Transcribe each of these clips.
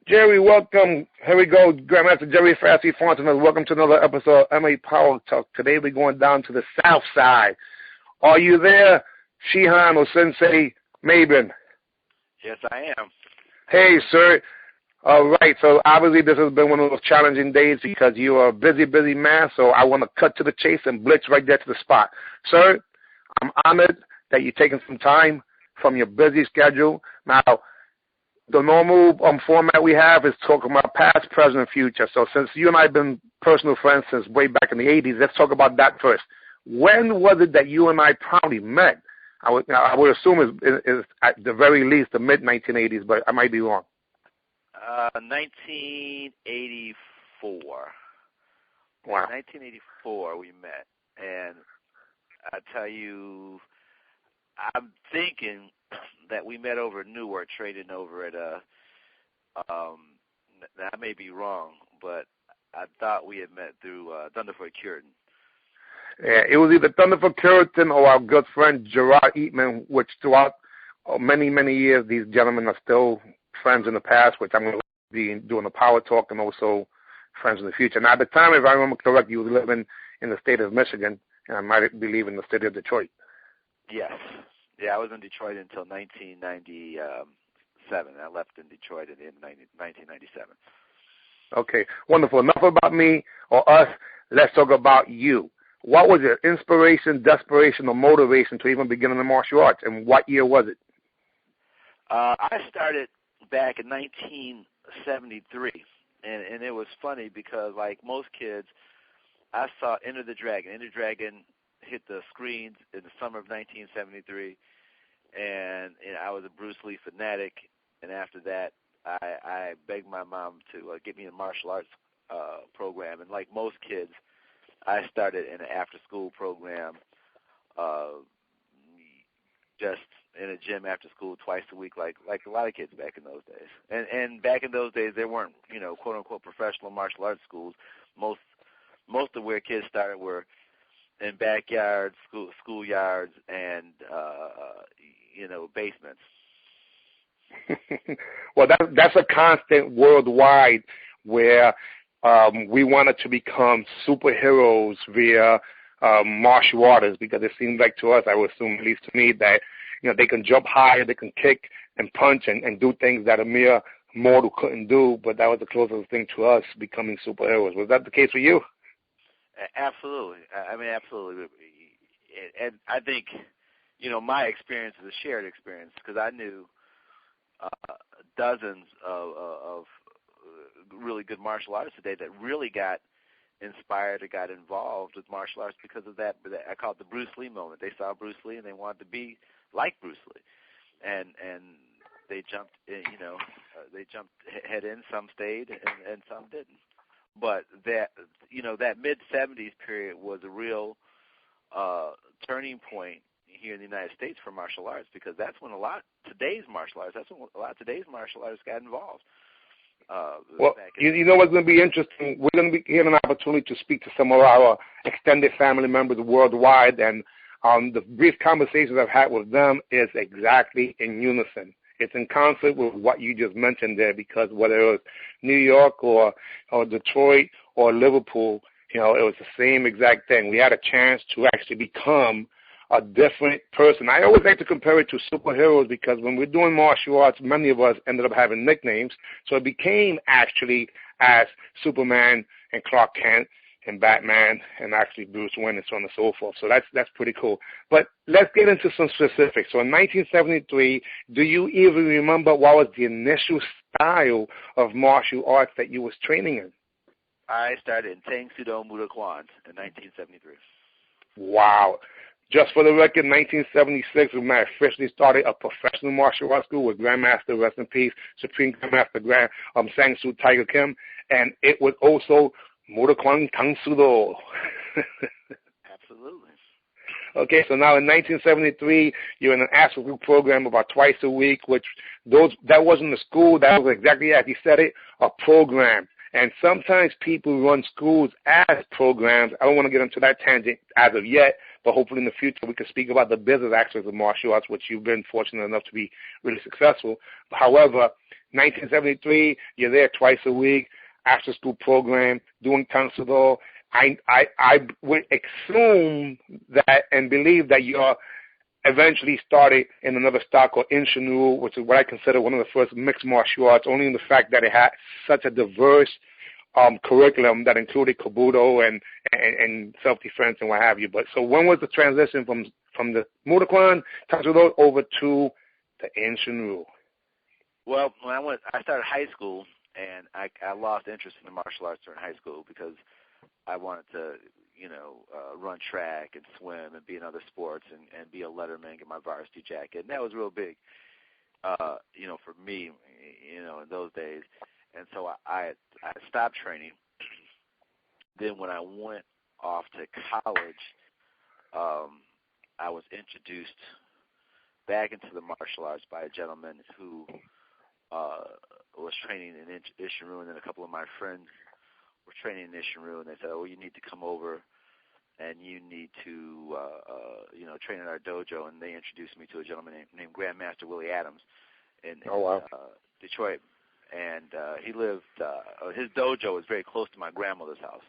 Jerry, welcome. Here we go. Grandmaster Jerry Fassi Fontenay. Welcome to another episode of MA Power Talk. Today we're going down to the south side. Are you there, Shihan or Sensei Maben? Yes, I am. Hey, sir. All right. So obviously this has been one of those challenging days because you are a busy man. So I want to cut to the chase and blitz right there to the spot. Sir, I'm honored that you're taking some time from your busy schedule. Now, the normal format we have is talking about past, present, future. So since you and I have been personal friends since way back in the 80s, let's talk about that first. When was it that you and I probably met? I would assume it's at the very least the mid-1980s, but I might be wrong. 1984. Wow. 1984 we met. And I tell you, I'm thinking that we met over at Newark, trading over at now I may be wrong, but I thought we had met through Thunderfoot Curtin. Yeah, it was either Thunderfoot Curtin or our good friend Gerard Eatman, which throughout many years these gentlemen are still friends in the past, which I'm going to be doing a power talk, and also friends in the future. Now, at the time, if I remember correctly, you were living in the state of Michigan, and I might be leaving the city of Detroit. Yes. Yeah, I was in Detroit until 1997. I left in Detroit in 1997. Okay, wonderful. Enough about me or us. Let's talk about you. What was your inspiration, desperation, or motivation to even begin in the martial arts, and what year was it? I started back in 1973, and it was funny because, like most kids, I saw Enter the Dragon. Enter the Dragon hit the screens in the summer of 1973, and I was a Bruce Lee fanatic. And after that, I begged my mom to get me a martial arts program. And like most kids, I started in an after-school program, just in a gym after school twice a week, like a lot of kids back in those days. And back in those days, there weren't, quote unquote professional martial arts schools. Most of where kids started were in backyards, schoolyards, and basements. Well, that's a constant worldwide where we wanted to become superheroes via martial artists, because it seems like to us, I would assume, at least to me, that they can jump higher, they can kick and punch and do things that a mere mortal couldn't do. But that was the closest thing to us becoming superheroes. Was that the case for you? Absolutely. I mean, absolutely. And I think, my experience is a shared experience, because I knew dozens of really good martial artists today that really got inspired or got involved with martial arts because of that. I call it the Bruce Lee moment. They saw Bruce Lee and they wanted to be like Bruce Lee, and they jumped, they jumped head in. Some stayed and some didn't. But that mid '70s period was a real turning point here in the United States for martial arts, because that's when a lot of today's martial artists got involved. Well, you know what's going to be interesting? We're going to be getting an opportunity to speak to some of our extended family members worldwide, and the brief conversations I've had with them is exactly in unison. It's in concert with what you just mentioned there, because whether it was New York or Detroit or Liverpool, it was the same exact thing. We had a chance to actually become a different person. I always like to compare it to superheroes, because when we're doing martial arts, many of us ended up having nicknames. So it became actually as Superman and Clark Kent and Batman and actually Bruce Wayne and so on and so forth. So that's pretty cool. But let's get into some specifics. So in 1973, do you even remember what was the initial style of martial arts that you was training in? I started in Tang Soo Do Muda Kwan in 1973. Wow. Just for the record, 1976 when I officially started a professional martial arts school with Grandmaster, rest in peace, Supreme Grandmaster Sang Soo Tiger Kim, and it was also Muda Kwan Tang Soo Do. Absolutely. Okay, so now in 1973, you're in an after school program about twice a week, that wasn't a school, that was exactly as you said it, a program. And sometimes people run schools as programs. I don't want to get into that tangent as of yet, but hopefully in the future we can speak about the business aspects of martial arts, which you've been fortunate enough to be really successful. However, 1973, you're there twice a week, after school program, doing Tansudo. I would assume that and believe that you're eventually started in another style called Inshinryu, which is what I consider one of the first mixed martial arts, only in the fact that it had such a diverse curriculum that included Kobudo and self-defense and what have you. But so when was the transition from the Mudokan Tansudo over to the Inshinryu? Well, when I started high school, and I lost interest in the martial arts during high school because I wanted to, run track and swim and be in other sports and be a letterman, get my varsity jacket. And that was real big, for me, in those days. And so I stopped training. Then when I went off to college, I was introduced back into the martial arts by a gentleman who was training in Inshinryu, and then a couple of my friends were training in Inshinryu, and they said, "Oh, you need to come over, and you need to, train in our dojo." And they introduced me to a gentleman named Grandmaster Willie Adams in Detroit, and he lived. His dojo was very close to my grandmother's house,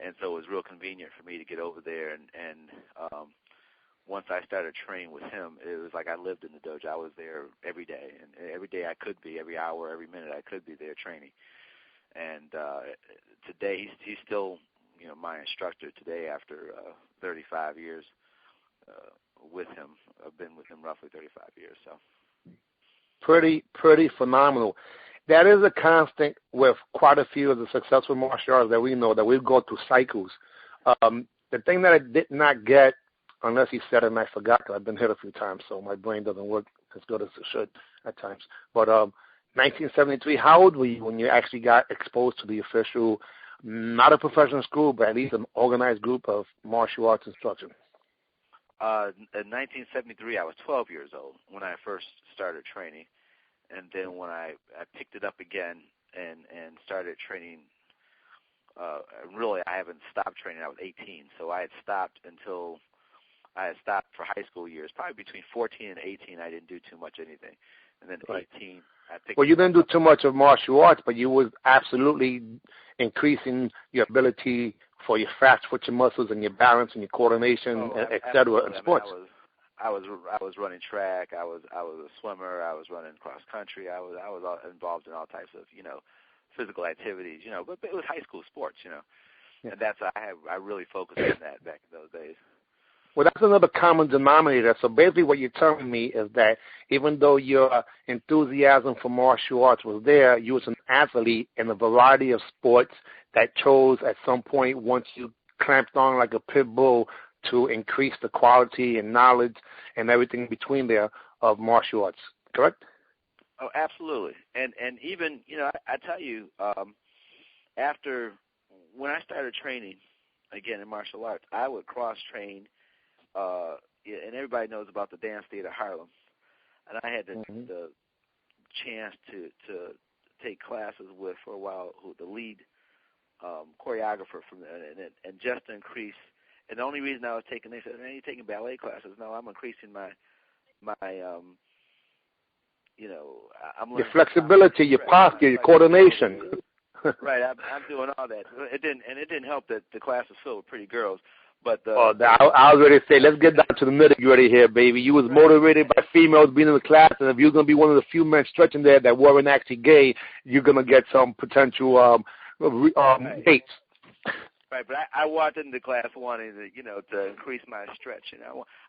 and so it was real convenient for me to get over there. And once I started training with him, it was like I lived in the dojo. I was there every day, and every day I could be, every hour, every minute I could be there training. And today he's still, my instructor today after 35 years with him. I've been with him roughly 35 years. So pretty phenomenal. That is a constant with quite a few of the successful martial arts that we know, that we go through cycles. The thing that I did not get, unless he said it and I forgot, because I've been hit a few times, so my brain doesn't work as good as it should at times. But 1973, how old were you when you actually got exposed to the official, not a professional school, but at least an organized group of martial arts instruction? In 1973, I was 12 years old when I first started training. And then when I picked it up again and started training, really I haven't stopped training. I was 18, so I had stopped for high school years. Probably between 14 and 18, I didn't do too much anything. And then 18, I picked Well, you didn't do too much of martial arts, but you was absolutely increasing your ability for your fast twitching muscles and your balance and your coordination, et cetera, in sports. I was running track. I was a swimmer. I was running cross country. I was involved in all types of physical activities. But it was high school sports. And that's I really focused on that back in those days. Well, that's another common denominator. So basically what you're telling me is that even though your enthusiasm for martial arts was there, you was an athlete in a variety of sports that chose at some point, once you clamped on like a pit bull, to increase the quality and knowledge and everything between there of martial arts, correct? Oh, absolutely. And even, I tell you, after, when I started training, again, in martial arts, I would cross-train, and everybody knows about the Dance Theater Harlem. And I had the chance to take classes with, for a while, the lead choreographer from and just to increase. And the only reason I was taking, they said, "Man, you're taking ballet classes." No, I'm increasing my I'm your flexibility, your posture, your coordination. Right, I'm doing all that. It didn't help that the class was filled with pretty girls. But I was ready to say, let's get down to the nitty-gritty here, baby. You was motivated by females being in the class, and if you're going to be one of the few men stretching there that weren't actually gay, you're going to get some potential dates. Right, but I walked into class wanting to, to increase my stretch.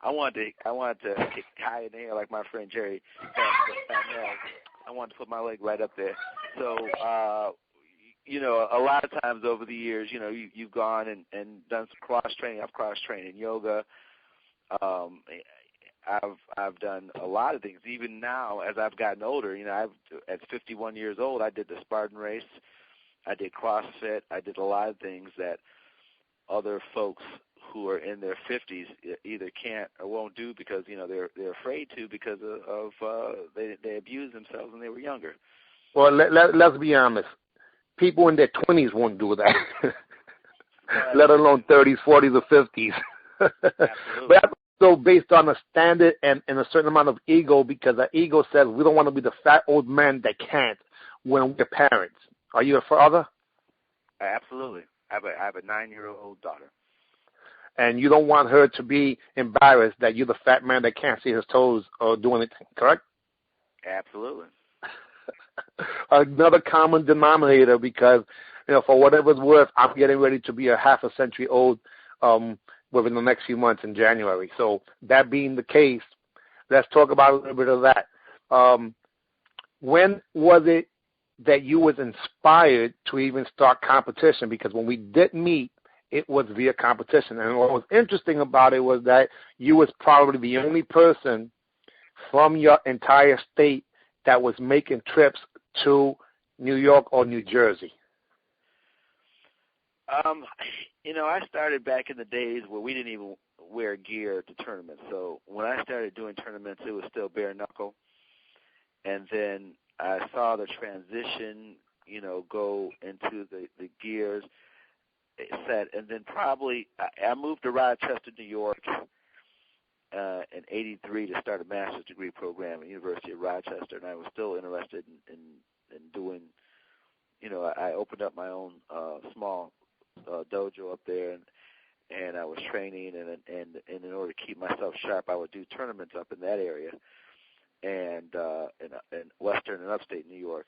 I wanted to kick high in the air like my friend Jerry. I wanted to put my leg right up there. So, a lot of times over the years, you've gone and done some cross training. I've cross trained in yoga. I've done a lot of things. Even now, as I've gotten older, at 51 years old, I did the Spartan race. I did CrossFit. I did a lot of things that other folks who are in their 50s either can't or won't do because they're afraid to because of they abused themselves when they were younger. Well, let's be honest. People in their 20s won't do that, let alone 30s, 40s, or 50s. Absolutely. also based on a standard and a certain amount of ego, because the ego says we don't want to be the fat old men that can't when we're parents. Are you a father? Absolutely. I have a 9-year-old daughter. And you don't want her to be embarrassed that you're the fat man that can't see his toes or do anything, correct? Absolutely. Another common denominator, because, for whatever it's worth, I'm getting ready to be a half a century old within the next few months in January. So that being the case, let's talk about a little bit of that. When was it that you was inspired to even start competition? Because when we did meet, it was via competition. And what was interesting about it was that you was probably the only person from your entire state that was making trips to New York or New Jersey. I started back in the days where we didn't even wear gear to tournaments. So when I started doing tournaments, it was still bare knuckle. And then I saw the transition, go into the gears set. And then probably I moved to Rochester, New York in '83 to start a master's degree program at the University of Rochester. And I was still interested in doing, I opened up my own small dojo up there, and I was training, and in order to keep myself sharp, I would do tournaments up in that area, and in Western and Upstate New York.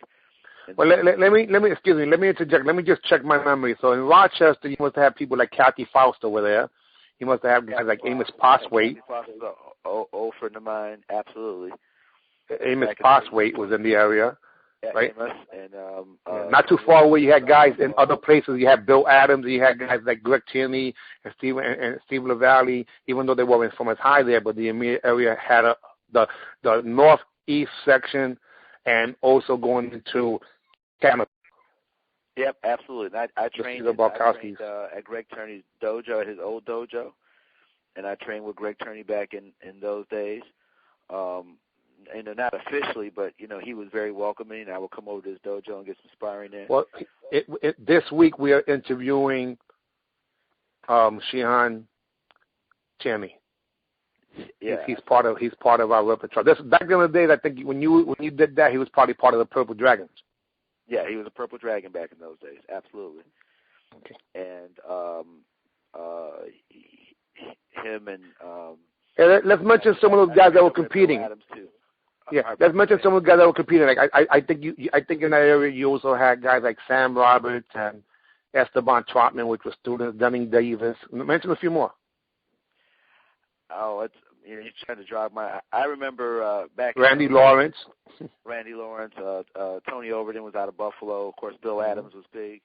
And well, let me excuse me. Let me interject. Let me just check my memory. So in Rochester, you must have people like Kathy Faust over there. You must have guys like Amos Poswaite. Kathy Faust is an old friend of mine. Absolutely. Amos Poswaite was in the area. Right, Amos, and not too far away. You had guys in other places. You had Bill Adams. You had guys like Greg Tierney and Steve LaValle. Even though they weren't from as high there, but the immediate area had the northeast section, and also going into Canada. Yep, absolutely. And I trained at Greg Tierney's dojo, at his old dojo, and I trained with Greg Tierney back in those days. Not officially, but he was very welcoming. I would come over to his dojo and get some sparring there. Well, this week we are interviewing Shihan Tierney. Yeah, he's part of our repertoire. Back in the days, I think when you did that, he was probably part of the Purple Dragons. Yeah, he was a Purple Dragon back in those days. Absolutely. Okay. And him and let's mention some of those guys that were competing. Adams too. Yeah, let's mention some of the guys that were competing. Like I think in that area you also had guys like Sam Roberts and Esteban Trotman, which was students, Dunning Davis. Mention a few more. Oh, you're trying to jog my. I remember back. Randy Lawrence. Randy Lawrence. Tony Overton was out of Buffalo. Of course, Bill Adams was big.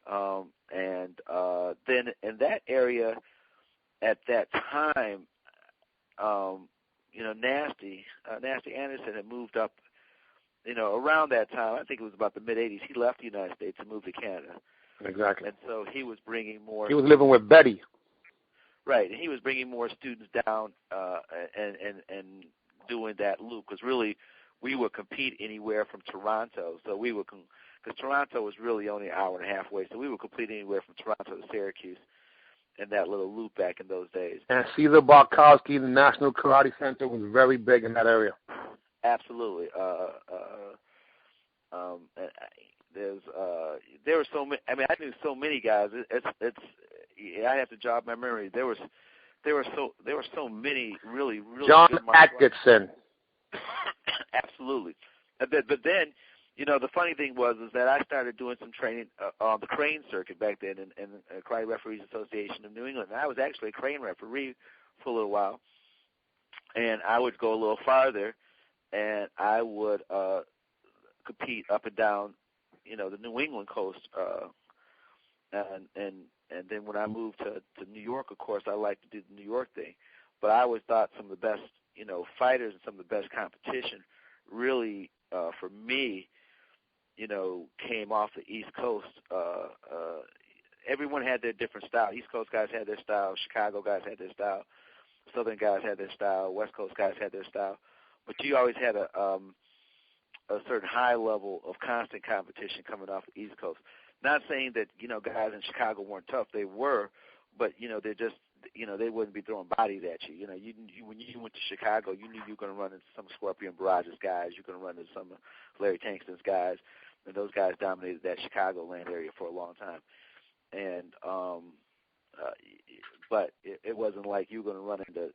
And then in that area, at that time, Nasty Anderson had moved up, around that time. I think it was about the mid-'80s. He left the United States and moved to Canada. Exactly. And so he was bringing more. He was living with Betty. Right, and he was bringing more students down and doing that loop, because really we would compete anywhere from Toronto. So we would, because Toronto was really only an hour and a half away, so we would compete anywhere from Toronto to Syracuse in that little loop back in those days. And Cesar Barkowski, the National Karate Center, was very big in that area. Absolutely. There were so many. I mean, I knew so many guys. I have to jog my memory. There were so many really John Atkinson. Absolutely. But then, the funny thing was that I started doing some training on the crane circuit back then in the Karate Referees Association of New England. And I was actually a crane referee for a little while. And I would go a little farther, and I would compete up and down, the New England coast. And then when I moved to New York, of course, I liked to do the New York thing. But I always thought some of the best, fighters and some of the best competition really, for me, came off the East Coast. Everyone had their different style. East Coast guys had their style. Chicago guys had their style. Southern guys had their style. West Coast guys had their style. But you always had a certain high level of constant competition coming off the East Coast. Not saying that, guys in Chicago weren't tough. They were, but, they wouldn't be throwing bodies at you. When you went to Chicago, you knew you were going to run into some Scorpion Barrage's guys. You're going to run into some of Larry Tankston's guys, and those guys dominated that Chicagoland area for a long time. And but it wasn't like you were going to run into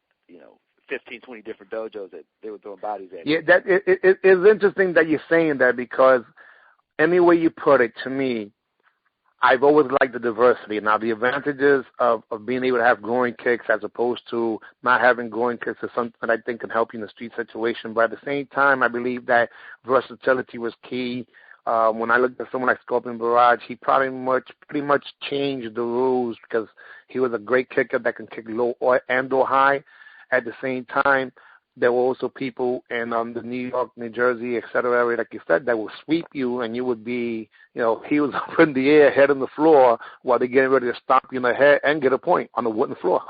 15, 20 different dojos that they were throwing bodies at. Yeah, that it is interesting that you're saying that, because any way you put it, to me, I've always liked the diversity. Now, the advantages of being able to have groin kicks as opposed to not having groin kicks is something that I think can help you in a street situation. But at the same time, I believe that versatility was key. When I looked at someone like Scorpion Barrage, he pretty much changed the rules, because he was a great kicker that can kick low and or high. At the same time, there were also people in the New York, New Jersey, et cetera, area, like you said, that would sweep you, and you would be, he was up in the air, head on the floor, while they're getting ready to stomp you in the head and get a point on the wooden floor.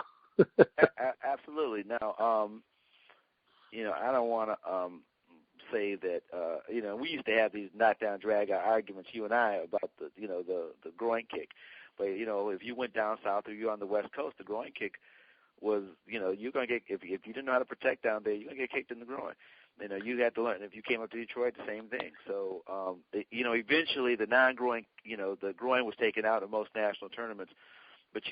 Absolutely. Now, I don't want to say that, we used to have these knockdown, drag-out arguments, you and I, about the groin kick. But, if you went down south or you're on the West Coast, the groin kick was, you're going to get, if you didn't know how to protect down there, you're going to get kicked in the groin. You had to learn. If you came up to Detroit, the same thing. So, eventually the non-groin, the groin was taken out of most national tournaments. But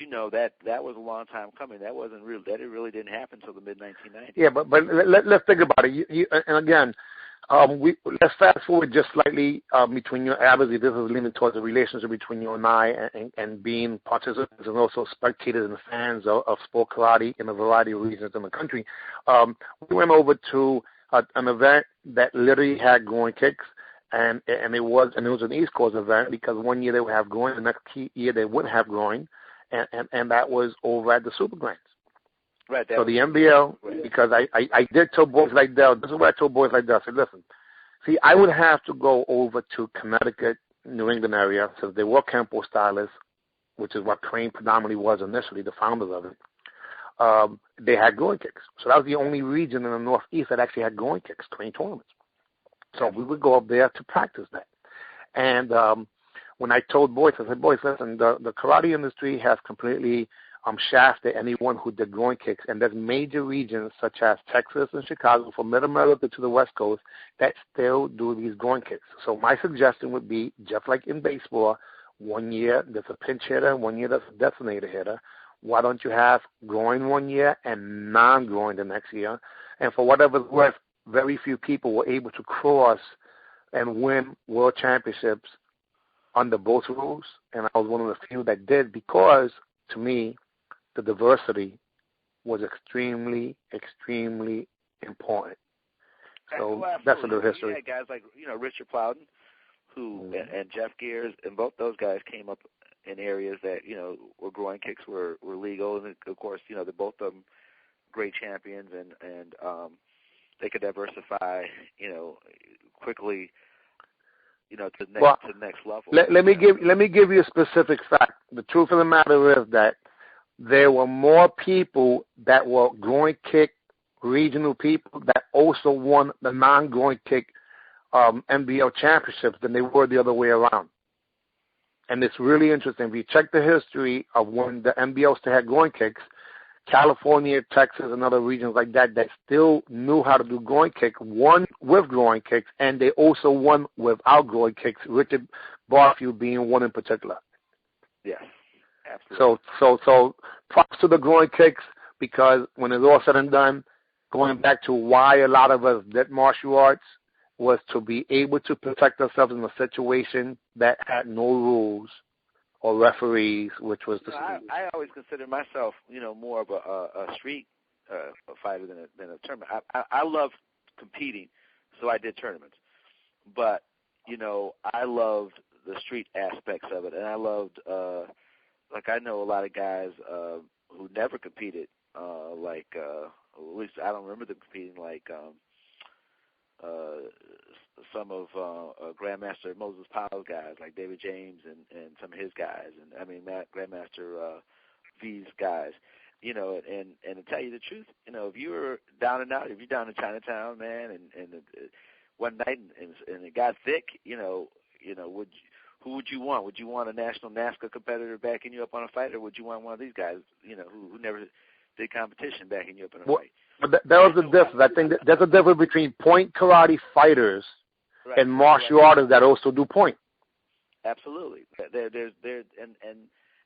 that was a long time coming. That wasn't real. That it really didn't happen until the mid-1990s. Yeah, but let's think about it. And again, let's fast forward just slightly between you. Obviously, this is leaning towards the relationship between you and I, and being participants and also spectators and fans of sport karate in a variety of regions in the country. We went over to an event that literally had groin kicks, and it was an East Coast event, because one year they would have groin, the next year they wouldn't have groin, and that was over at the Super Grands. Right. So the NBL, because I did tell boys like that, this is what I told boys like that. I said, listen, see, I would have to go over to Connecticut, New England area, since they were Campo stylists, which is what Crane predominantly was initially, the founders of it. They had groin kicks. So that was the only region in the Northeast that actually had groin kicks, Crane tournaments. So we would go up there to practice that. And when I told boys, I said, boys, listen, the karate industry has completely shafted anyone who did groin kicks, and there's major regions such as Texas and Chicago, from Mid-America to the West Coast, that still do these groin kicks. So my suggestion would be, just like in baseball, one year there's a pinch hitter, one year there's a designated hitter. Why don't you have groin one year and non-groin the next year? And for whatever it's worth, very few people were able to cross and win world championships under both rules, and I was one of the few that did, because, to me, the diversity was extremely, extremely important. So that's a little history. We had guys like Richard Plowden, who and Jeff Gears, and both those guys came up in areas that where groin kicks were legal, and of course they're both of them great champions, and they could diversify quickly to the next level. Let me give you a specific fact. The truth of the matter is that there were more people that were groin kick regional people that also won the non-groin kick NBL championships than they were the other way around. And it's really interesting. If you check the history of when the NBL still had groin kicks, California, Texas, and other regions like that still knew how to do groin kick, won with groin kicks, and they also won without groin kicks, Richard Barfield being one in particular. Yes, absolutely. So props to the groin kicks, because when it's all said and done, going back to why a lot of us did martial arts was to be able to protect ourselves in a situation that had no rules or referees, which was the I always consider myself, more of a street fighter than a tournament. I love competing, so I did tournaments. But, I loved the street aspects of it, and I loved, I know a lot of guys who never competed, at least I don't remember them competing, some of Grandmaster Moses Powell's guys, like David James and some of his guys, and Grandmaster V's guys, and to tell you the truth, if you were down and out, if you're down in Chinatown, man, and one night and it got thick, who would you want? Would you want a national NASCAR competitor backing you up on a fight, or would you want one of these guys, who never did competition backing you up in a fight? But that was the difference. I think there's a difference between point karate fighters and martial artists that also do point. Absolutely.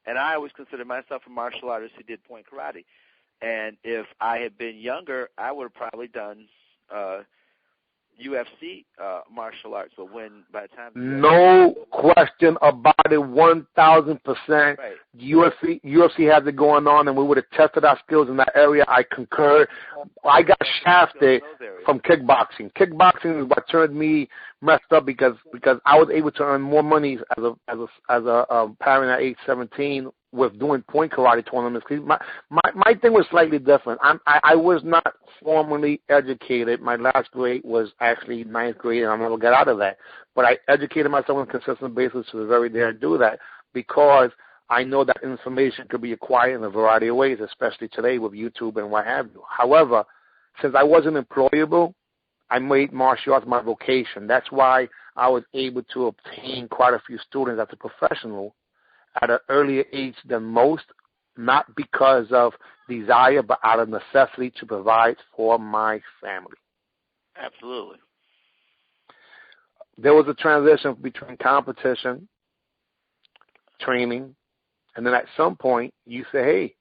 And I always consider myself a martial artist who did point karate. And if I had been younger, I would have probably done UFC martial arts. But by the time no question about it, 1,000%. UFC has it going on, and we would have tested our skills in that area. I concur. I got shafted from kickboxing. Kickboxing is what turned me messed up because I was able to earn more money as a parent at age 17 with doing point karate tournaments. My thing was slightly different. I was not formally educated. My last grade was actually 9th grade, and I'll never get out of that. But I educated myself on a consistent basis to the very day I do that, because I know that information could be acquired in a variety of ways, especially today with YouTube and what have you. However, since I wasn't employable, I made martial arts my vocation. That's why I was able to obtain quite a few students as a professional at an earlier age than most, not because of desire, but out of necessity to provide for my family. Absolutely. There was a transition between competition, training, and then at some point you say, hey,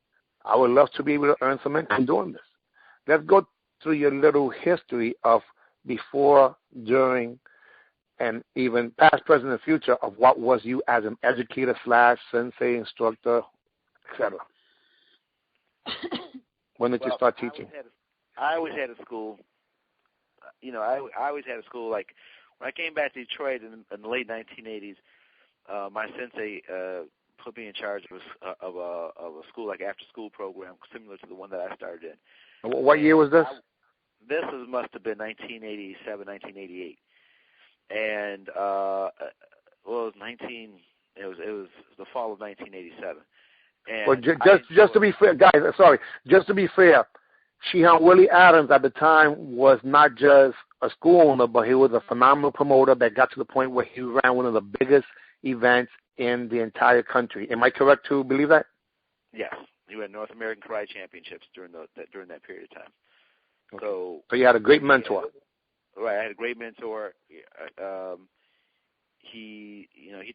I would love to be able to earn some income doing this. Let's go through your little history of before, during, and even past, present, and future of what was you as an educator / sensei, instructor, etc. When did you start teaching? I always had a school. I always had a school. Like when I came back to Detroit in the late 1980s, my sensei put me in charge of a school, like after-school program, similar to the one that I started in. What year was this? This must have been 1987, 1988. And it was the fall of 1987. And well, just to be fair, guys, just to be fair, Sheehan Willie Adams at the time was not just a school owner, but he was a phenomenal promoter that got to the point where he ran one of the biggest events in the entire country. Am I correct to believe that? Yes, he ran North American Karate Championships during that period of time. Okay. So you had a great mentor. Right, I had a great mentor. He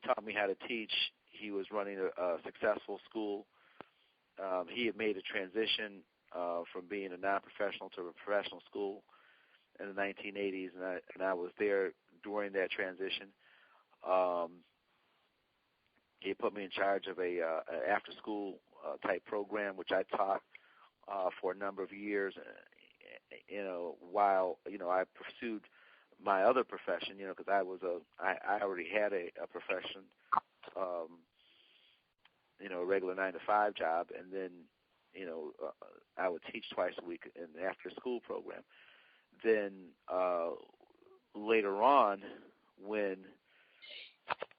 taught me how to teach. He was running a successful school. He had made a transition from being a non-professional to a professional school in the 1980s, and I was there during that transition. He put me in charge of a after-school type program, which I taught for a number of years. While I pursued my other profession, because I already had a profession, a regular 9-to-5 job, and then I would teach twice a week in the after-school program. Then later on, when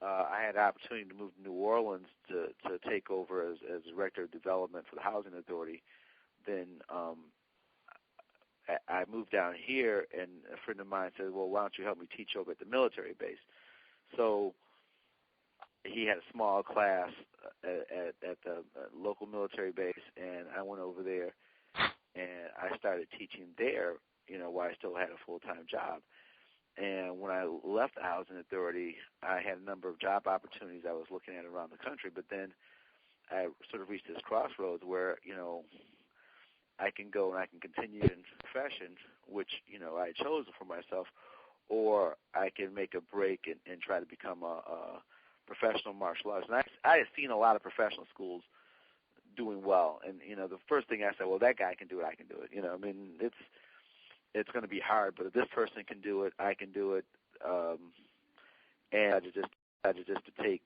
I had the opportunity to move to New Orleans to take over as Director of Development for the Housing Authority, then I moved down here, and a friend of mine said, well, why don't you help me teach over at the military base? So he had a small class at the local military base, and I went over there, and I started teaching there, while I still had a full-time job. And when I left the Housing Authority, I had a number of job opportunities I was looking at around the country, but then I sort of reached this crossroads where, I can go and I can continue in profession, which, I chose for myself, or I can make a break and try to become a professional martial artist. And I have seen a lot of professional schools doing well. And, the first thing I said, well, that guy can do it, I can do it. It's going to be hard, but if this person can do it, I can do it. And I decided just to take,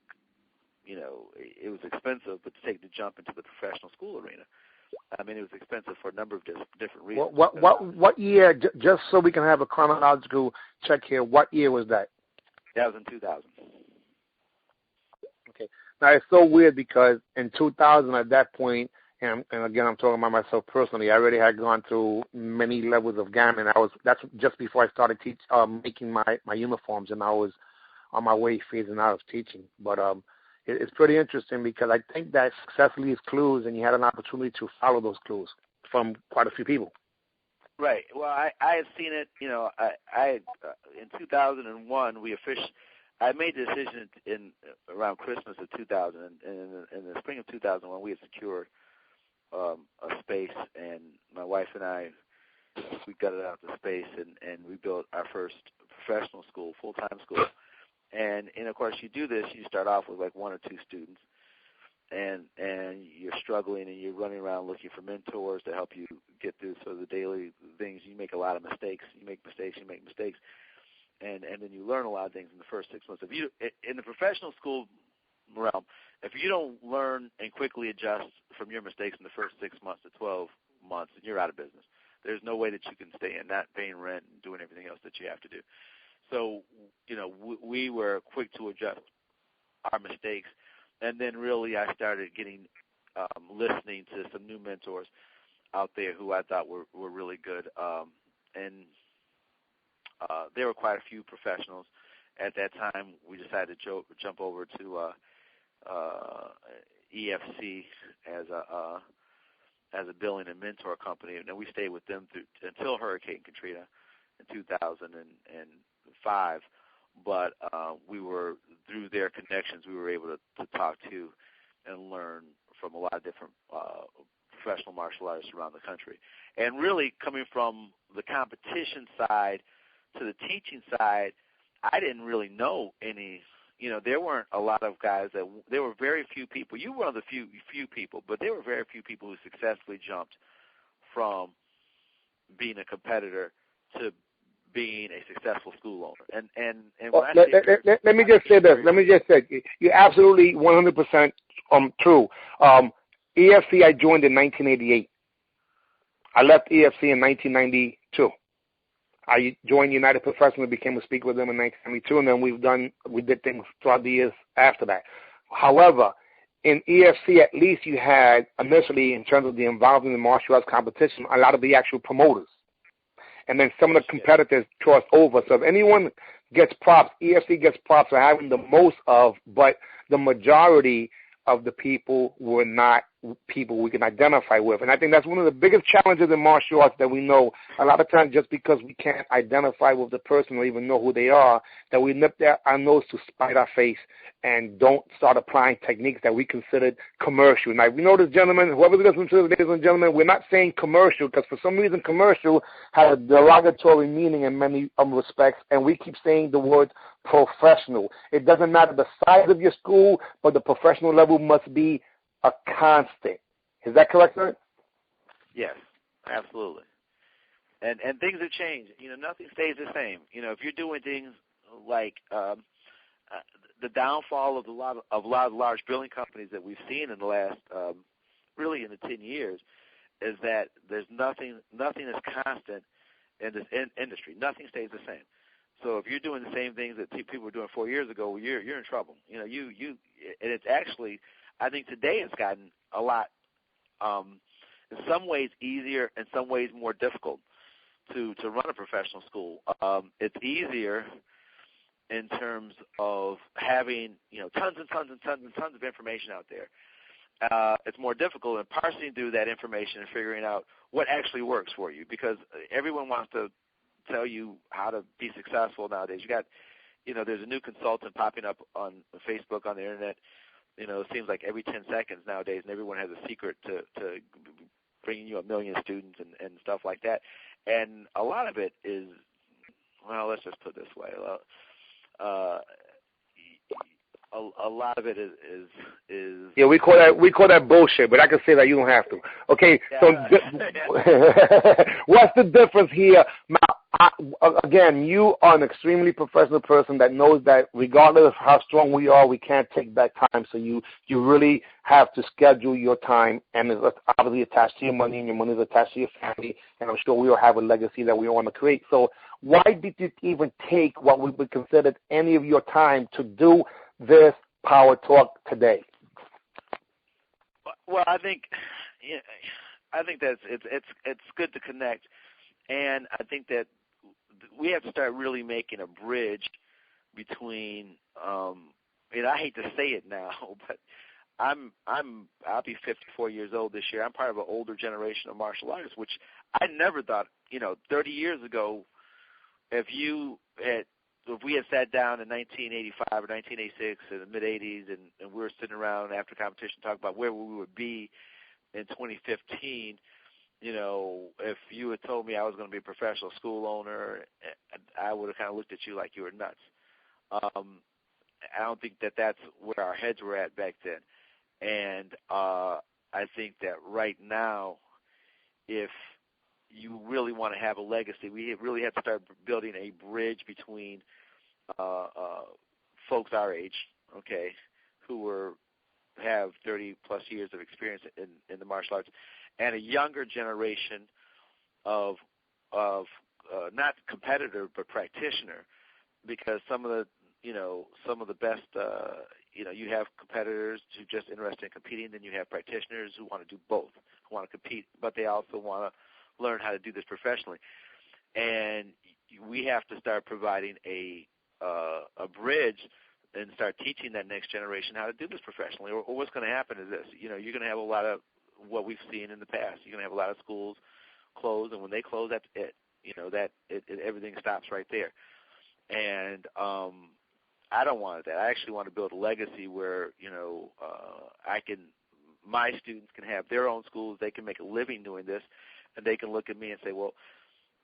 it was expensive, but to take the jump into the professional school arena. I mean, it was expensive for a number of different reasons. What year, just so we can have a chronological check here, what year was that? That was in 2000. Okay. Now, it's so weird because in 2000, at that point, and again, I'm talking about myself personally, I already had gone through many levels of gamut. That's just before I started making my uniforms, and I was on my way phasing out of teaching. But it's pretty interesting because I think that success leaves clues, and you had an opportunity to follow those clues from quite a few people. Right. Well, I had seen it. I in 2001 I made the decision in around Christmas of 2000, and in the spring of 2001 we had secured a space, and my wife and I, we gutted out the space, and we built our first professional school, full-time school. And of course, you do this, you start off with like 1 or 2 students, and you're struggling, and you're running around looking for mentors to help you get through sort of the daily things. You make a lot of mistakes. You make mistakes, and then you learn a lot of things in the first 6 months. If you in the professional school realm, if you don't learn and quickly adjust from your mistakes in the first 6 months to 12 months, then you're out of business. There's no way that you can stay in, not paying rent and doing everything else that you have to do. So, we were quick to adjust our mistakes, and then really I started listening to some new mentors out there who I thought were really good, and there were quite a few professionals. At that time, we decided to jump over to EFC as a billing and mentor company, and then we stayed with them until Hurricane Katrina in 2005. But we were, through their connections, we were able to talk to and learn from a lot of different professional martial artists around the country. And really, coming from the competition side to the teaching side, I didn't really know any. There weren't a lot of guys there were very few people. You were one of the few people, but there were very few people who successfully jumped from being a competitor to being a successful school owner. Let me just say this. Let me just say, you're absolutely 100% true. EFC I joined in 1988. I left EFC in 1992. I joined United Professional and became a speaker with them in 1972, and then we did things throughout the years after that. However, in EFC, at least you had initially, in terms of the involvement in the martial arts competition, a lot of the actual promoters. And then some of the competitors crossed over. So if anyone gets props, EFC gets props for having the most of, but the majority of the people were not people we can identify with. And I think that's one of the biggest challenges in martial arts that we know. A lot of times just because we can't identify with the person or even know who they are, that we nip our nose to spite our face and don't start applying techniques that we considered commercial. Now, we know this, gentlemen, whoever's listening to this, ladies and gentlemen, we're not saying commercial because for some reason commercial has a derogatory meaning in many respects, and we keep saying the word professional. It doesn't matter the size of your school, but the professional level must be a constant. Is that correct, sir? Yes, absolutely. And things have changed. Nothing stays the same. If you're doing things like the downfall of a lot of large building companies that we've seen in the last, really in the 10 years, is that there's nothing is constant in this industry. Nothing stays the same. So if you're doing the same things that people were doing 4 years ago, you're in trouble. And it's actually, I think today it's gotten a lot, in some ways easier, in some ways more difficult to run a professional school. It's easier in terms of having tons and tons and tons and tons of information out there. It's more difficult in parsing through that information and figuring out what actually works for you, because everyone wants to tell you how to be successful nowadays. You got, there's a new consultant popping up on Facebook, on the internet. It seems like every 10 seconds nowadays, and everyone has a secret to bringing you 1 million students and stuff like that. And a lot of it is, well, let's just put it this way. A lot of it is yeah, we call that bullshit, but I can say that you don't have to. Okay, yeah. So what's the difference here? Again, you are an extremely professional person that knows that regardless of how strong we are, we can't take back time. So you really have to schedule your time, and it's obviously attached to your money, and your money is attached to your family, and I'm sure we all have a legacy that we want to create. So why did you even take what we would consider any of your time to do this Power Talk today? Well, I think that it's good to connect, and I think that we have to start really making a bridge between, I hate to say it now, but I'll be 54 years old this year. I'm part of an older generation of martial artists, which I never thought, 30 years ago, if we had sat down in 1985 or 1986 in the mid-'80s and we were sitting around after competition talking about where we would be in 2015, if you had told me I was going to be a professional school owner, I would have kind of looked at you like you were nuts. I don't think that's where our heads were at back then. And I think that right now, if you really want to have a legacy, we really have to start building a bridge between folks our age, okay, who have 30-plus years of experience in the martial arts, and a younger generation of not competitor but practitioner, because some of the best, you have competitors who are just interested in competing, then you have practitioners who want to do both, who want to compete, but they also want to learn how to do this professionally. And we have to start providing a bridge and start teaching that next generation how to do this professionally. Or what's going to happen is this: you're going to have a lot of what we've seen in the past. You're going to have a lot of schools close, and when they close, that's it. Everything stops right there. And I don't want that. I actually want to build a legacy where my students can have their own schools. They can make a living doing this, and they can look at me and say, well,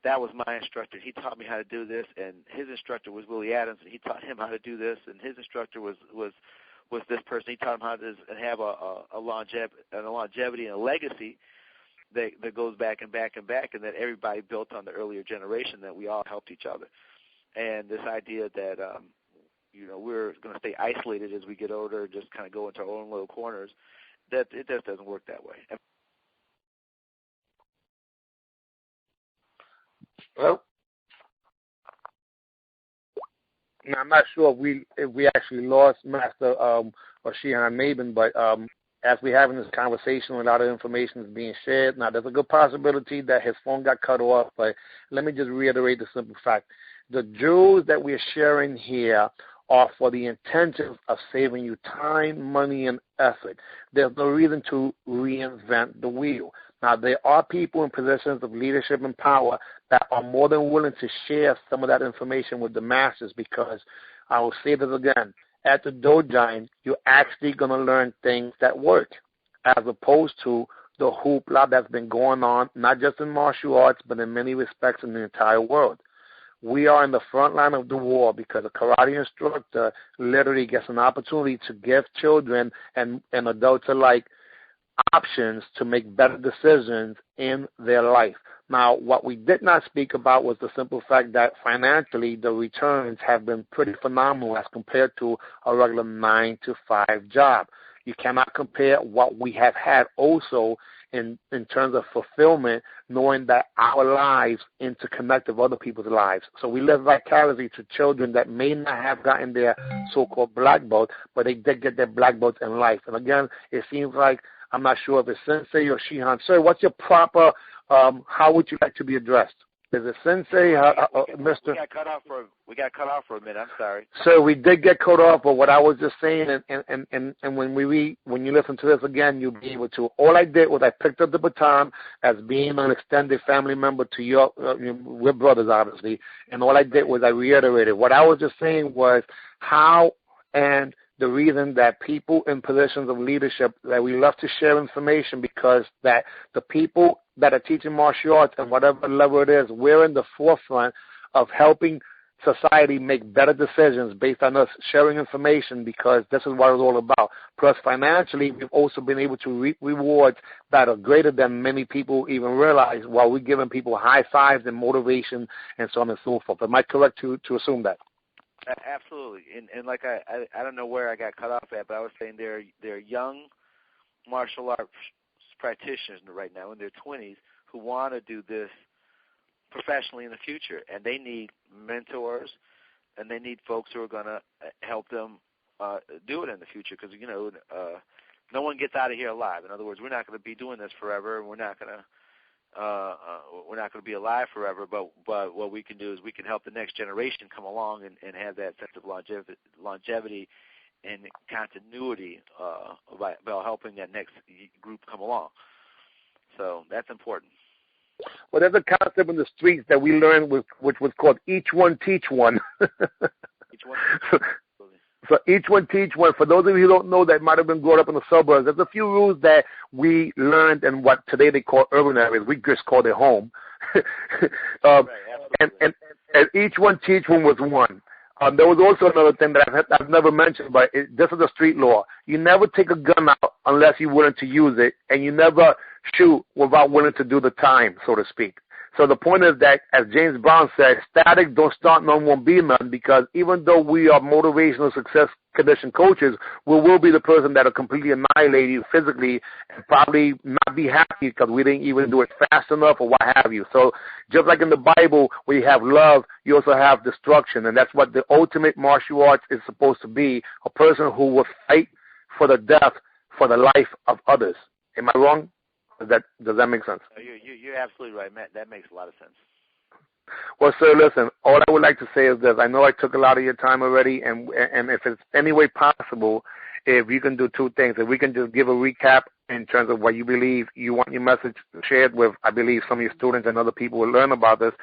that was my instructor. He taught me how to do this, and his instructor was Willie Adams, and he taught him how to do this, and his instructor was this person. He taught him how to have a longevity and a legacy that goes back and back and back, and that everybody built on the earlier generation, that we all helped each other. And this idea that we're going to stay isolated as we get older, just kind of go into our own little corners, that it just doesn't work that way. Well, now I'm not sure if we actually lost Master or Shihan Maben, but as we're having this conversation, a lot of information is being shared. Now, there's a good possibility that his phone got cut off, but let me just reiterate the simple fact. The jewels that we're sharing here are for the intention of saving you time, money, and effort. There's no reason to reinvent the wheel. Now, there are people in positions of leadership and power that are more than willing to share some of that information with the masses, because I will say this again, at the Dojine, you're actually going to learn things that work, as opposed to the hoopla that's been going on, not just in martial arts, but in many respects in the entire world. We are in the front line of the war because a karate instructor literally gets an opportunity to give children and adults alike options to make better decisions in their life. Now, what we did not speak about was the simple fact that financially the returns have been pretty phenomenal as compared to a regular 9-to-5 job. You cannot compare what we have had also in terms of fulfillment, knowing that our lives interconnect with other people's lives. So we live vicariously to children that may not have gotten their so-called black belt, but they did get their black belt in life. And again, it seems like, I'm not sure if it's Sensei or Shihan. Sir, what's your proper, how would you like to be addressed? Is it Sensei, Mr.? We got cut off for a minute. I'm sorry. Sir, we did get cut off, but what I was just saying, and when you listen to this again, you'll be able to. All I did was I picked up the baton as being an extended family member to we're brothers, obviously, and all I did was I reiterated. What I was just saying was how and the reason that people in positions of leadership, that we love to share information, because that the people that are teaching martial arts and whatever level it is, we're in the forefront of helping society make better decisions based on us sharing information, because this is what it's all about. Plus, financially, we've also been able to reap rewards that are greater than many people even realize, while we're giving people high fives and motivation and so on and so forth. Am I correct to assume that? Absolutely, and like I don't know where I got cut off at, but I was saying there are young martial arts practitioners right now in their 20s who want to do this professionally in the future, and they need mentors, and they need folks who are going to help them do it in the future, because no one gets out of here alive. In other words, we're not going to be doing this forever, and we're not going to we're not going to be alive forever, but what we can do is we can help the next generation come along and have that sense of longevity and continuity by helping that next group come along. So that's important. Well, there's a concept in the streets that we learned, which was called each one teach one. Each one. So each one teach one. For those of you who don't know that might have been growing up in the suburbs, there's a few rules that we learned in what today they call urban areas. We just call it home. Right, and each one teach one was one. There was also another thing that I've never mentioned, but this is a street law. You never take a gun out unless you're willing to use it, and you never shoot without willing to do the time, so to speak. So the point is that, as James Brown said, static don't start, none won't be none, because even though we are motivational success condition coaches, we will be the person that will completely annihilate you physically and probably not be happy because we didn't even do it fast enough or what have you. So just like in the Bible, where you have love, you also have destruction, and that's what the ultimate martial arts is supposed to be, a person who will fight for the death for the life of others. Am I wrong? Does that make sense? You're absolutely right, Matt. That makes a lot of sense. Well, sir, listen, all I would like to say is this. I know I took a lot of your time already, and if it's any way possible, if you can do two things. If we can just give a recap in terms of what you believe you want your message shared with, I believe some of your students and other people will learn about this.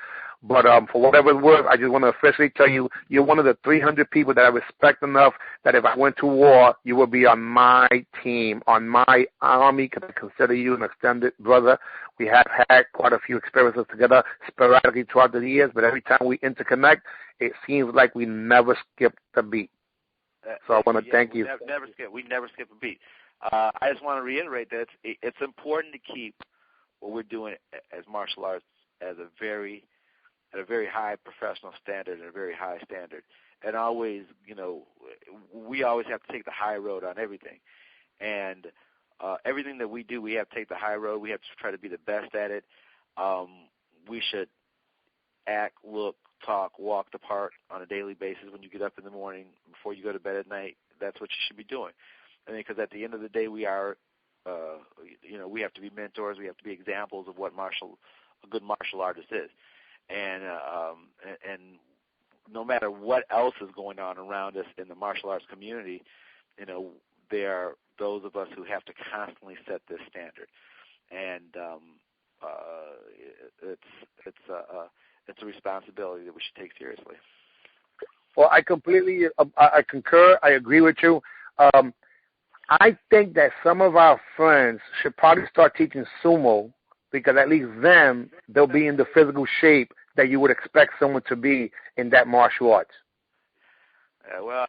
But for whatever it's worth, I just want to officially tell you, you're one of the 300 people that I respect enough that if I went to war, you would be on my team, on my army, because I consider you an extended brother. We have had quite a few experiences together sporadically throughout the years, but every time we interconnect, it seems like we never skip a beat. So I want to thank you. We never skip a beat. I just want to reiterate that it's important to keep what we're doing as martial arts at a very high professional standard and a very high standard. And always, we always have to take the high road on everything. And everything that we do, we have to take the high road. We have to try to be the best at it. We should act, look, talk, walk the part on a daily basis when you get up in the morning, before you go to bed at night. That's what you should be doing. I mean, because at the end of the day, we are, we have to be mentors. We have to be examples of what a good martial artist is. And no matter what else is going on around us in the martial arts community, there are those of us who have to constantly set this standard. And it's a responsibility that we should take seriously. Well, I completely I concur. I agree with you. I think that some of our friends should probably start teaching sumo, because at least then they'll be in the physical shape that you would expect someone to be in that martial arts.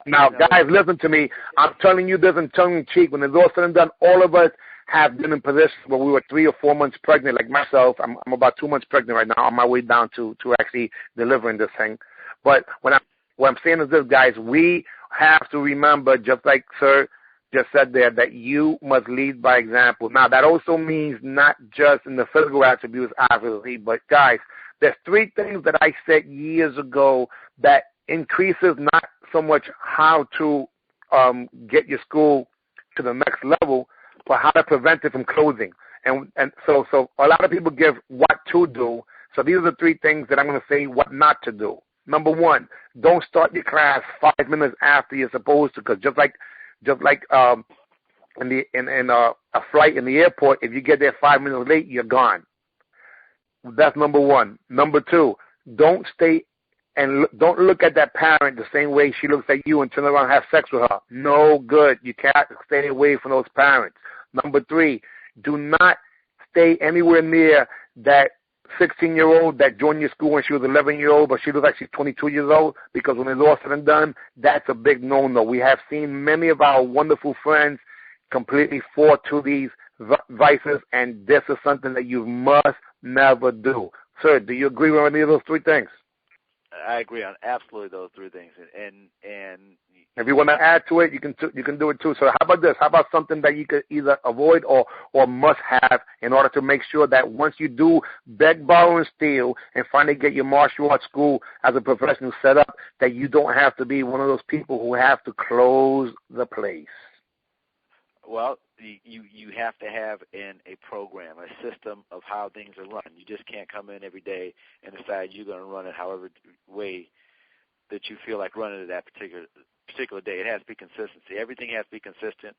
Now, guys, listen to me. I'm telling you this in tongue-in-cheek. When it's all said and done, all of us have been in positions where we were 3 or 4 months pregnant. Like myself, I'm about 2 months pregnant right now, on my way down to actually delivering this thing. But what I'm saying is this, guys, we have to remember, just like Sir just said there, that you must lead by example. Now, that also means not just in the physical attributes, obviously, but guys, there's 3 things that I said years ago that increases not so much how to get your school to the next level, but how to prevent it from closing. And so a lot of people give what to do. So these are the 3 things that I'm going to say what not to do. Number 1, don't start your class 5 minutes after you're supposed to, because just like in a flight in the airport, if you get there 5 minutes late, you're gone. That's number 1. Number 2, don't stay and don't look at that parent the same way she looks at you and turn around and have sex with her. No good. You can't stay away from those parents. Number 3, do not stay anywhere near that 16-year-old that joined your school when she was 11-year-old, but she looks like she's 22 years old, because when it's all said and done, that's a big no-no. We have seen many of our wonderful friends completely fall to these vices, and this is something that you must never do. Sir, do you agree with any of those 3 things? I agree on absolutely those 3 things, and if you want to add to it, you can do it too. So how about this? How about something that you could either avoid or must have in order to make sure that once you do beg, borrow, and steal, and finally get your martial arts school as a professional set up, that you don't have to be one of those people who have to close the place? Well, you have to have in a program, a system of how things are run. You just can't come in every day and decide you're going to run it however way that you feel like running it that particular day. It has to be consistency. Everything has to be consistent,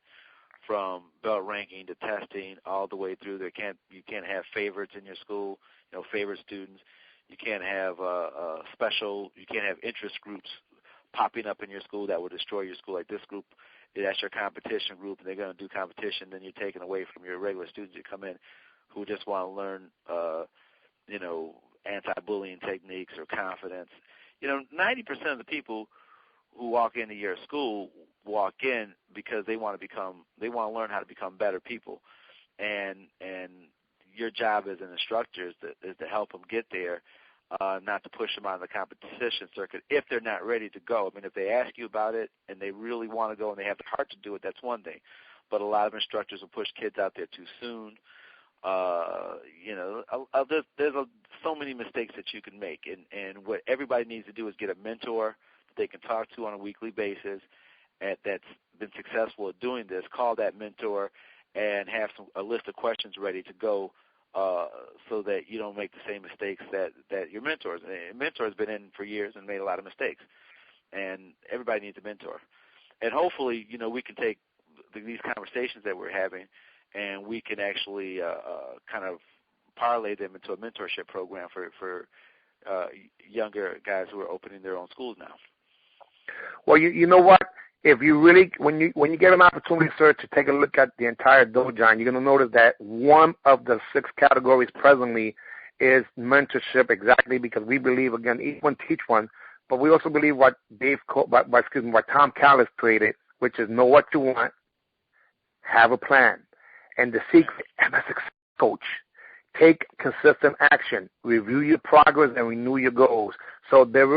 from belt ranking to testing all the way through. You can't have favorites in your school, favorite students. You can't have you can't have interest groups popping up in your school that will destroy your school. Like this group, that's your competition group, and they're going to do competition. Then you're taken away from your regular students that come in who just want to learn, anti-bullying techniques or confidence. 90% of the people who walk into your school walk in because they want to learn how to become better people, and your job as an instructor is to help them get there, not to push them out of the competition circuit if they're not ready to go. I mean, if they ask you about it and they really want to go and they have the heart to do it, that's one thing. But a lot of instructors will push kids out there too soon. There's so many mistakes that you can make, and what everybody needs to do is get a mentor that they can talk to on a weekly basis that's been successful at doing this. Call that mentor and have a list of questions ready to go, so that you don't make the same mistakes that your mentors. A mentor has been in for years and made a lot of mistakes, and everybody needs a mentor. And hopefully, we can take these conversations that we're having, and we can actually kind of parlay them into a mentorship program for younger guys who are opening their own schools now. Well, you know what? If you really, when you get an opportunity, sir, to take a look at the entire Dojine, you're going to notice that one of the 6 categories presently is mentorship, exactly because we believe, again, each one teach one, but we also believe what Tom Callis created, which is know what you want, have a plan, and the secret, have a success coach. Take consistent action, review your progress, and renew your goals. So there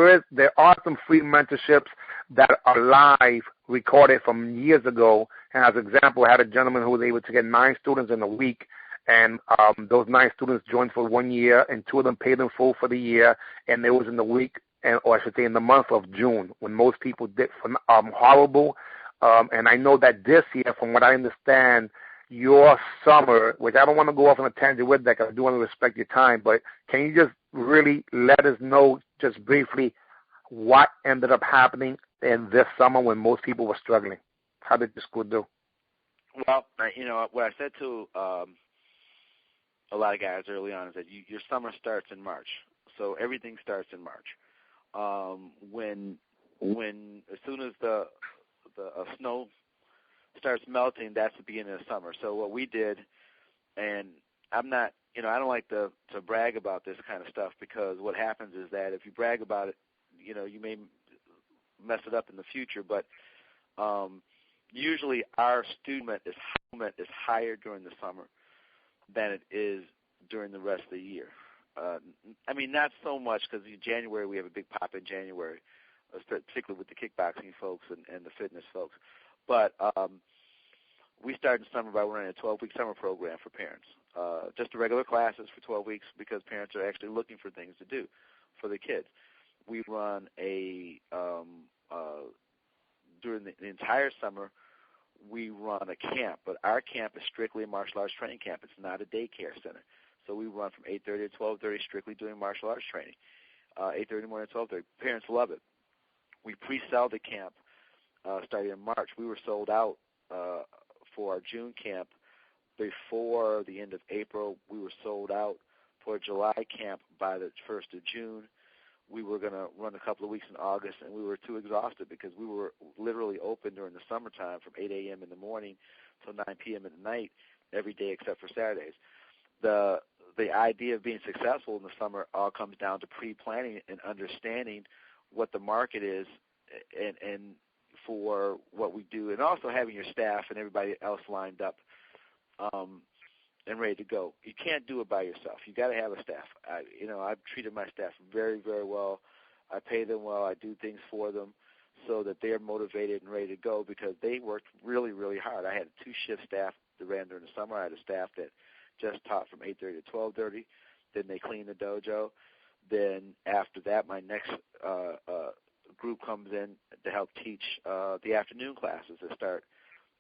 are some free mentorships that are live, recorded from years ago. And as an example, I had a gentleman who was able to get 9 students in a week, and those 9 students joined for 1 year, and 2 of them paid in full for the year, and it was in the week, or I should say in the month of June, when most people did horrible. And I know that this year, from what I understand, your summer, which I don't want to go off on a tangent with that, because I do want to respect your time, but can you just really let us know just briefly what ended up happening in this summer when most people were struggling? How did the school do? Well, what I said to a lot of guys early on is that your summer starts in March, so everything starts in March. When as soon as the snow starts melting, that's the beginning of summer. So what we did, and I'm not, I don't like to brag about this kind of stuff, because what happens is that if you brag about it, you may mess it up in the future. But usually our student is higher during the summer than it is during the rest of the year. Not so much, because in January we have a big pop in January, particularly with the kickboxing folks and the fitness folks. But we start in summer by running a 12-week summer program for parents, just the regular classes for 12 weeks, because parents are actually looking for things to do for the kids. We run during the entire summer, we run a camp, but our camp is strictly a martial arts training camp. It's not a daycare center. So we run from 8:30 to 12:30, strictly doing martial arts training, 8:30 in the morning to 12:30. Parents love it. We pre-sell the camp starting in March. We were sold out for our June camp before the end of April. We were sold out for a July camp by the 1st of June. We were going to run a couple of weeks in August, and we were too exhausted because we were literally open during the summertime from 8 a.m. in the morning till 9 p.m. at night every day except for Saturdays. The idea of being successful in the summer all comes down to pre-planning and understanding what the market is and for what we do, and also having your staff and everybody else lined up and ready to go. You can't do it by yourself. You got to have a staff. I've treated my staff very, very well. I pay them well. I do things for them so that they're motivated and ready to go, because they worked really, really hard. I had a 2-shift staff that ran during the summer. I had a staff that just taught from 8:30 to 12:30. Then they cleaned the dojo. Then after that, my next group comes in to help teach the afternoon classes that start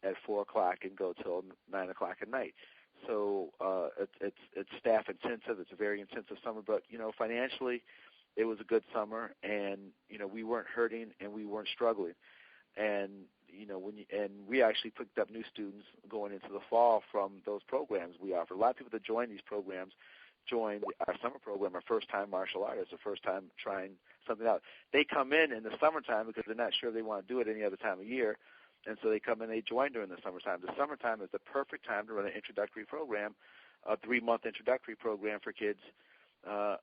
at 4 o'clock and go till 9 o'clock at night. So it's staff intensive. It's a very intensive summer, but financially, it was a good summer, and we weren't hurting and we weren't struggling, and we actually picked up new students going into the fall from those programs we offered. A lot of people that join these programs join our summer program are first-time martial artists, or first time trying something out. They come in the summertime because they're not sure they want to do it any other time of year. And so they come in, they join during the summertime. The summertime is the perfect time to run an introductory program, a 3-month introductory program for kids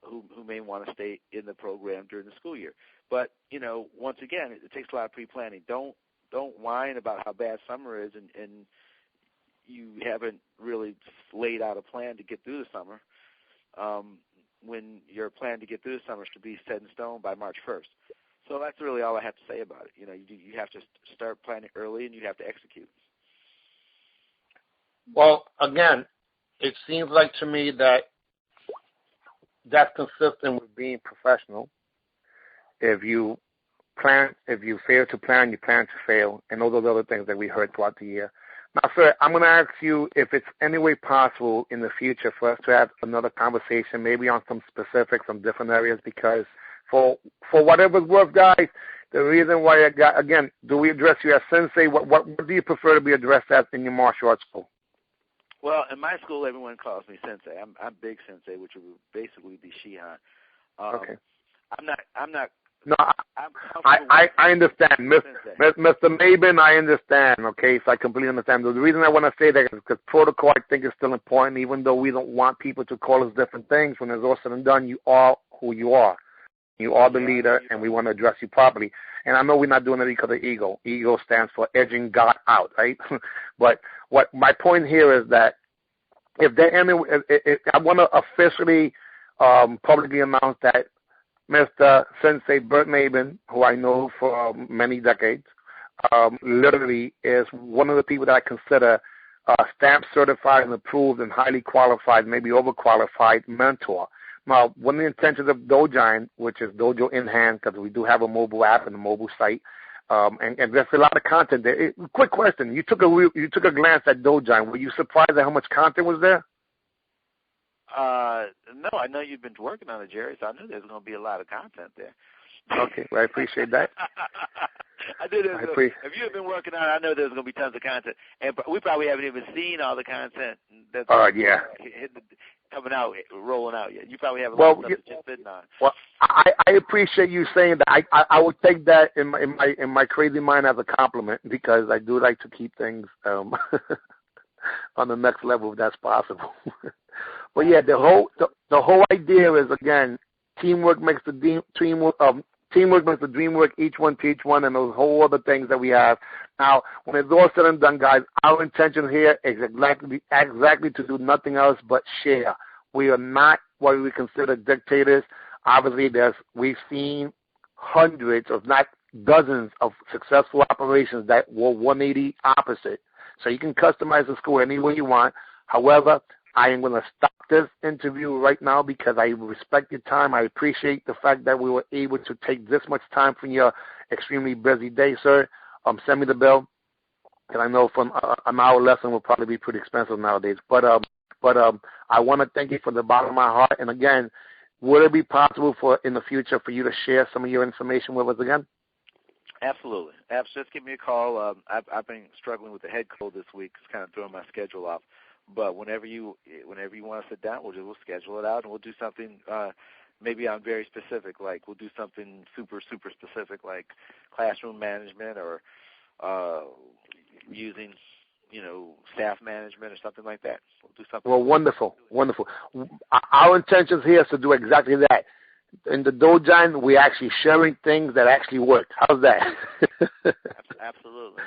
who may want to stay in the program during the school year. But, once again, it takes a lot of pre-planning. Don't whine about how bad summer is and you haven't really laid out a plan to get through the summer when your plan to get through the summer should be set in stone by March 1st. So that's really all I have to say about it. You have to start planning early, and you have to execute. Well, again, it seems like to me that that's consistent with being professional. If you fail to plan, you plan to fail, and all those other things that we heard throughout the year. Now, sir, I'm going to ask you if it's any way possible in the future for us to have another conversation, maybe on some specifics, some different areas, because for whatever's worth, guys, the reason why again, do we address you as Sensei? What do you prefer to be addressed as in your martial arts school? Well, in my school, everyone calls me Sensei. I'm Big Sensei, which would basically be Shihan. Okay. I'm not. No, I understand, Mr. Maben. I understand. Okay, so I completely understand. The reason I want to say that is because protocol, I think, is still important, even though we don't want people to call us different things. When it's all said and done, you are who you are. You are the leader, and we want to address you properly. And I know we're not doing it because of ego. Ego stands for edging God out, right? But what my point here is that if I want to officially publicly announce that Mr. Sensei Burt Maben, who I know for many decades, literally is one of the people that I consider stamp certified and approved and highly qualified, maybe overqualified mentor. Now, one of the intentions of Dojine, which is Dojo in Hand, because we do have a mobile app and a mobile site, and there's a lot of content there. Quick question: you took a glance at Dojine. Were you surprised at how much content was there? No, I know you've been working on it, Jerry, so I knew there was going to be a lot of content there. Okay, well, I appreciate that. If you have been working on it, I know there's going to be tons of content. And we probably haven't even seen all the content that's coming out, rolling out yet. You probably have a lot of stuff that's just sitting on. Well, I appreciate you saying that. I would take that in my crazy mind as a compliment, because I do like to keep things on the next level if that's possible. But yeah, the whole idea is, again, teamwork makes the dream work, each one teach one, and those whole other things that we have. Now, when it's all said and done, guys, our intention here is exactly to do nothing else but share. We are not what we consider dictators. Obviously, we've seen hundreds, if not dozens, of successful operations that were 180 opposite. So you can customize the school any way you want. However, I am going to stop this interview right now because I respect your time. I appreciate the fact that we were able to take this much time from your extremely busy day, sir. Send me the bill, and I know from an hour lesson will probably be pretty expensive nowadays. But I want to thank you from the bottom of my heart. And again, would it be possible in the future for you to share some of your information with us again? Absolutely. Just give me a call. I've been struggling with the head cold this week. It's kind of throwing my schedule off. But whenever you want to sit down, we'll schedule it out, and we'll do something maybe I'm very specific. Like we'll do something super, super specific, like classroom management or using, staff management or something like that. We'll do something. Well, wonderful. Our intentions here is to do exactly that. In the Dojine, we're actually sharing things that actually work. How's that? Absolutely.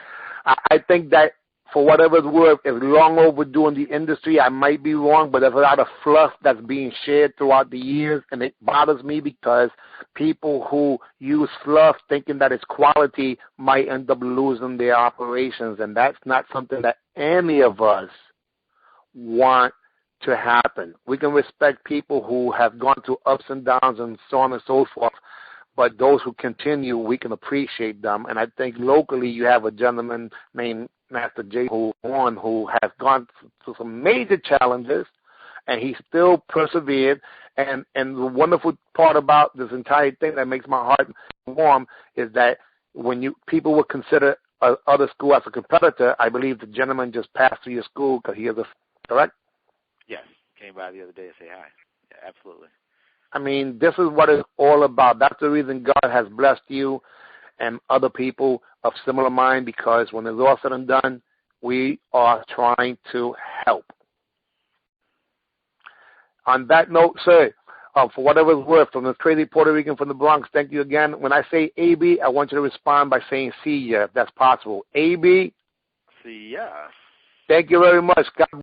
I think that, for whatever it's worth, is long overdue in the industry. I might be wrong, but there's a lot of fluff that's being shared throughout the years, and it bothers me because people who use fluff thinking that it's quality might end up losing their operations, and that's not something that any of us want to happen. We can respect people who have gone through ups and downs and so on and so forth, but those who continue, we can appreciate them. And I think locally you have a gentleman named Master J. who has gone through some major challenges, and he still persevered. And the wonderful part about this entire thing that makes my heart warm is that when people would consider other school as a competitor, I believe the gentleman just passed through your school because he is correct? Yes. Came by the other day to say hi. Yeah, absolutely. I mean, this is what it's all about. That's the reason God has blessed you and other people of similar mind, because when it's all said and done, we are trying to help. On that note, sir, for whatever it's worth, from the crazy Puerto Rican from the Bronx, thank you again. When I say AB, I want you to respond by saying see ya, if that's possible. AB? See ya. Thank you very much. God